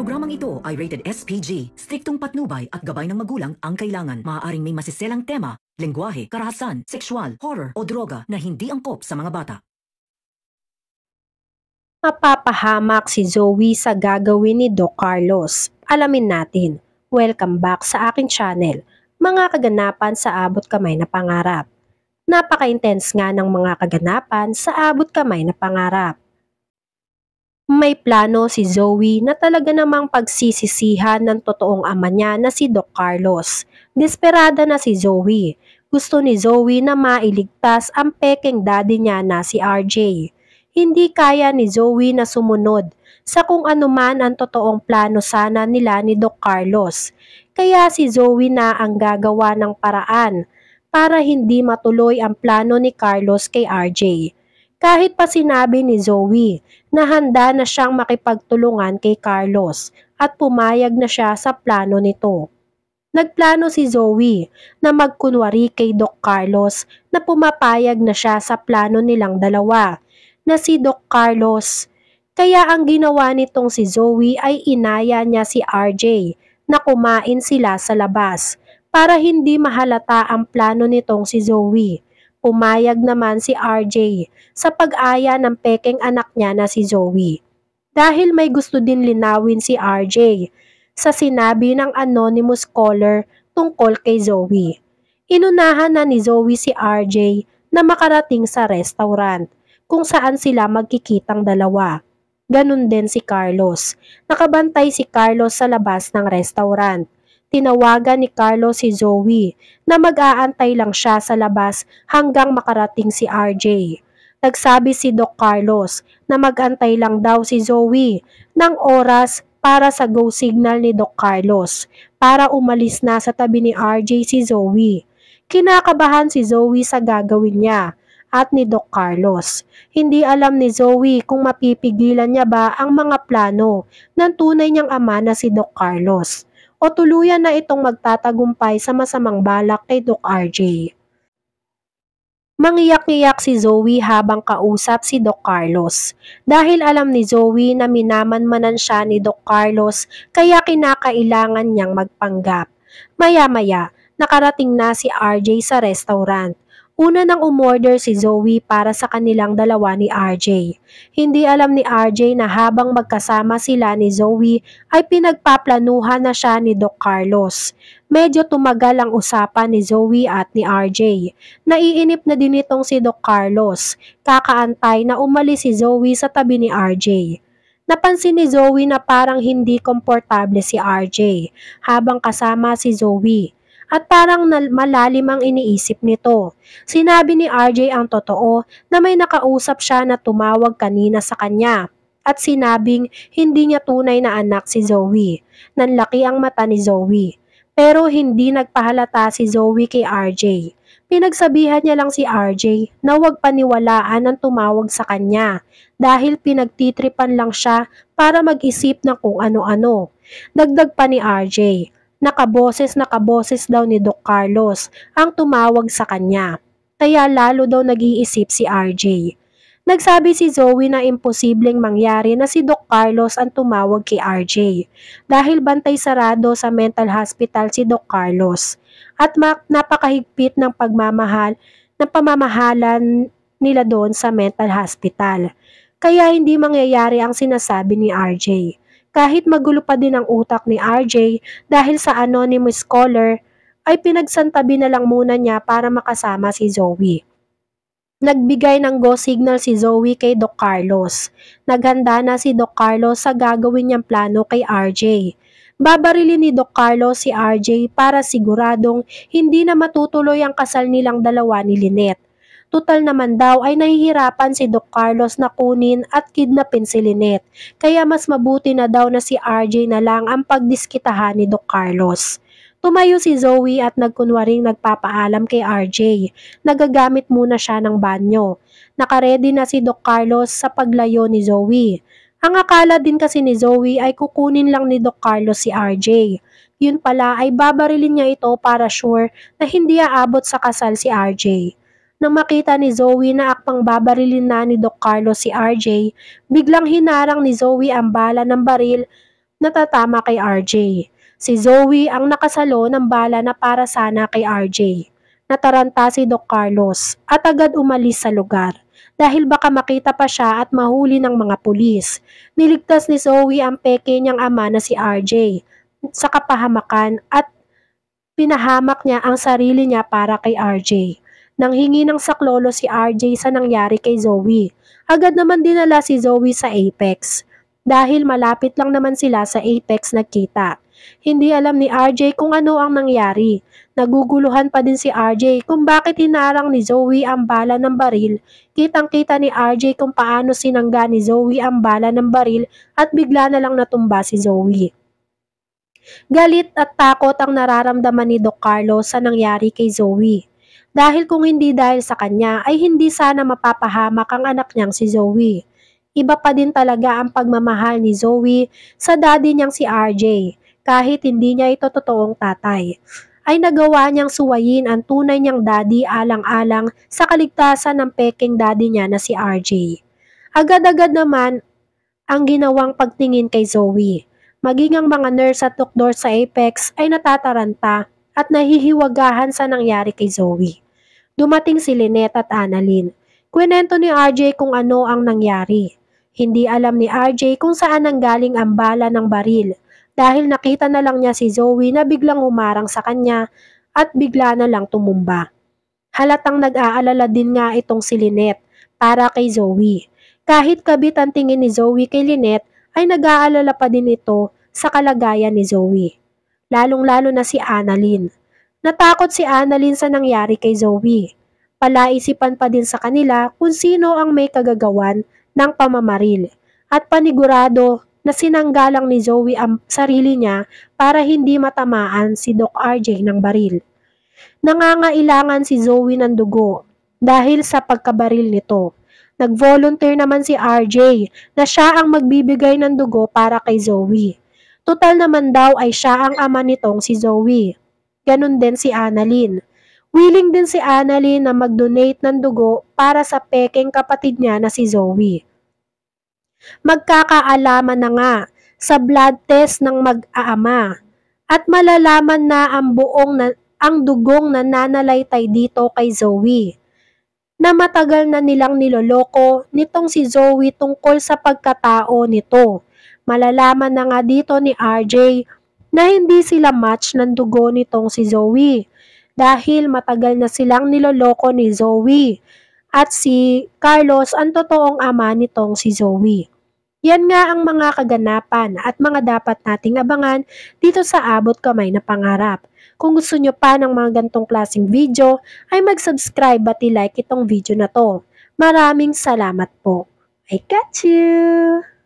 Programang ito ay rated SPG. Striktong patnubay at gabay ng magulang ang kailangan. Maaaring may masiselang tema, lengguwahe, karahasan, sexual, horror o droga na hindi angkop sa mga bata. Mapapahamak si Zoe sa gagawin ni Doc Carlos. Alamin natin. Welcome back sa aking channel. Mga kaganapan sa abot kamay na pangarap. Napaka-intense nga ng mga kaganapan sa abot kamay na pangarap. May plano si Zoe na talaga namang pagsisisihan ng totoong ama niya na si Doc Carlos. Desperada na si Zoe. Gusto ni Zoe na mailigtas ang peking daddy niya na si RJ. Hindi kaya ni Zoe na sumunod sa kung anuman ang totoong plano sana nila ni Doc Carlos. Kaya si Zoe na ang gagawa ng paraan para hindi matuloy ang plano ni Carlos kay RJ. Kahit pa sinabi ni Zoe na handa na siyang makipagtulungan kay Carlos at pumayag na siya sa plano nito. Nagplano si Zoe na magkunwari kay Doc Carlos na pumapayag na siya sa plano nilang dalawa na si Doc Carlos. Kaya ang ginawa nitong si Zoe ay inaya niya si RJ na kumain sila sa labas para hindi mahalata ang plano nitong si Zoe. Pumayag naman si RJ sa pag-aya ng peking anak niya na si Zoe. Dahil may gusto din linawin si RJ sa sinabi ng anonymous caller tungkol kay Zoe. Inunahan na ni Zoe si RJ na makarating sa restaurant kung saan sila magkikitang dalawa. Ganun din si Carlos. Nakabantay si Carlos sa labas ng restaurant. Tinawagan ni Carlos si Zoe na mag-aantay lang siya sa labas hanggang makarating si RJ. Nagsabi si Doc Carlos na mag-antay lang daw si Zoe ng oras para sa go signal ni Doc Carlos para umalis na sa tabi ni RJ si Zoe. Kinakabahan si Zoe sa gagawin niya at ni Doc Carlos. Hindi alam ni Zoe kung mapipigilan niya ba ang mga plano ng tunay niyang ama na si Doc Carlos o tuluyan na itong magtatagumpay sa masamang balak kay Doc RJ. Mangiyak-ngiyak si Zoe habang kausap si Doc Carlos. Dahil alam ni Zoe na minamanmanan siya ni Doc Carlos kaya kinakailangan niyang magpanggap. Maya-maya, nakarating na si RJ sa restaurant. Una nang umorder si Zoe para sa kanilang dalawa ni RJ. Hindi alam ni RJ na habang magkasama sila ni Zoe ay pinagpaplanuhan na siya ni Doc Carlos. Medyo tumagal ang usapan ni Zoe at ni RJ. Naiinip na din itong si Doc Carlos. Kakaantay na umalis si Zoe sa tabi ni RJ. Napansin ni Zoe na parang hindi komportable si RJ habang kasama si Zoe. At parang malalim ang iniisip nito. Sinabi ni RJ ang totoo na may nakausap siya na tumawag kanina sa kanya at sinabing hindi niya tunay na anak si Zoe. Nanlaki ang mata ni Zoe. Pero hindi nagpahalata si Zoe kay RJ. Pinagsabihan niya lang si RJ na huwag paniwalaan ang tumawag sa kanya dahil pinagtitripan lang siya para mag-isip ng kung ano-ano. Dagdag pa ni RJ. Nakaboses daw ni Doc Carlos ang tumawag sa kanya. Kaya lalo daw nag-iisip si RJ. Nagsabi si Zoe na imposibleng mangyari na si Doc Carlos ang tumawag kay RJ dahil bantay sarado sa mental hospital si Doc Carlos at napakahigpit ng pamamahalan nila doon sa mental hospital. Kaya hindi mangyayari ang sinasabi ni RJ. Kahit magulo pa din ang utak ni RJ dahil sa anonymous caller, ay pinagsantabi na lang muna niya para makasama si Zoe. Nagbigay ng go signal si Zoe kay Doc Carlos. Naghanda na si Doc Carlos sa gagawin niyang plano kay RJ. Babarilin ni Doc Carlos si RJ para siguradong hindi na matutuloy ang kasal nilang dalawa ni Lynette. Tutal naman daw ay nahihirapan si Doc Carlos na kunin at kidnapin si Lynette, kaya mas mabuti na daw na si RJ na lang ang pagdiskitahan ni Doc Carlos. Tumayo si Zoe at nagkunwaring nagpapaalam kay RJ. Nagagamit muna siya ng banyo. Nakaredy na si Doc Carlos sa paglayo ni Zoe. Ang akala din kasi ni Zoe ay kukunin lang ni Doc Carlos si RJ. Yun pala ay babarilin niya ito para sure na hindi aabot sa kasal si RJ. Nang makita ni Zoe na akpang babarilin na ni Doc Carlos si RJ, biglang hinarang ni Zoe ang bala ng baril natatama kay RJ. Si Zoe ang nakasalo ng bala na para sana kay RJ. Nataranta si Doc Carlos at agad umalis sa lugar dahil baka makita pa siya at mahuli ng mga pulis. Niligtas ni Zoe ang peke niyang ama na si RJ sa kapahamakan at pinahamak niya ang sarili niya para kay RJ. Nang hingi ng saklolo si RJ sa nangyari kay Zoe. Agad naman dinala si Zoe sa Apex. Dahil malapit lang naman sila sa Apex nagkita. Hindi alam ni RJ kung ano ang nangyari. Naguguluhan pa din si RJ kung bakit hinarang ni Zoe ang bala ng baril. Kitang-kita ni RJ kung paano sinangga ni Zoe ang bala ng baril at bigla na lang natumba si Zoe. Galit at takot ang nararamdaman ni Doc Carlos sa nangyari kay Zoe. Dahil kung hindi dahil sa kanya ay hindi sana mapapahamak ang anak niyang si Zoe. Iba pa din talaga ang pagmamahal ni Zoe sa daddy niyang si RJ kahit hindi niya ito totoong tatay. Ay nagawa niyang suwayin ang tunay niyang daddy alang-alang sa kaligtasan ng peking daddy niya na si RJ. Agad-agad naman ang ginawang pagtingin kay Zoe. Maging ang mga nurse at doktor sa Apex ay natataranta at nahihiwagahan sa nangyari kay Zoe. Dumating si Lynette at Annalyn. Kwento ni RJ kung ano ang nangyari. Hindi alam ni RJ kung saan nanggaling ang bala ng baril dahil nakita na lang niya si Zoe na biglang humarang sa kanya at bigla na lang tumumba. Halatang nag-aalala din nga itong si Lynette para kay Zoe. Kahit kabit ang tingin ni Zoe kay Lynette ay nag-aalala pa din ito sa kalagayan ni Zoe. Lalong-lalo na si Annalyn. Natakot si Annalyn sa nangyari kay Zoe. Palaisipan pa din sa kanila kung sino ang may kagagawan ng pamamaril at panigurado na sinanggalang ni Zoe ang sarili niya para hindi matamaan si Doc RJ ng baril. Nangangailangan si Zoe ng dugo dahil sa pagkabaril nito. Nag-volunteer naman si RJ na siya ang magbibigay ng dugo para kay Zoe. Total naman daw ay siya ang ama nitong si Zoe. Ganon din si Annalyn. Willing din si Annalyn na mag-donate ng dugo para sa peking kapatid niya na si Zoe. Magkakaalaman na nga sa blood test ng mag-aama at malalaman na ang dugong nananalaytay dito kay Zoe na matagal na nilang niloloko nitong si Zoe tungkol sa pagkatao nito. Malalaman na nga dito ni RJ na hindi sila match ng dugo nitong si Zoe dahil matagal na silang niloloko ni Zoe at si Carlos ang totoong ama nitong si Zoe. Yan nga ang mga kaganapan at mga dapat nating abangan dito sa Abot Kamay na Pangarap. Kung gusto nyo pa ng mga gantong klaseng video ay mag-subscribe at i-like itong video na to. Maraming salamat po. I got you!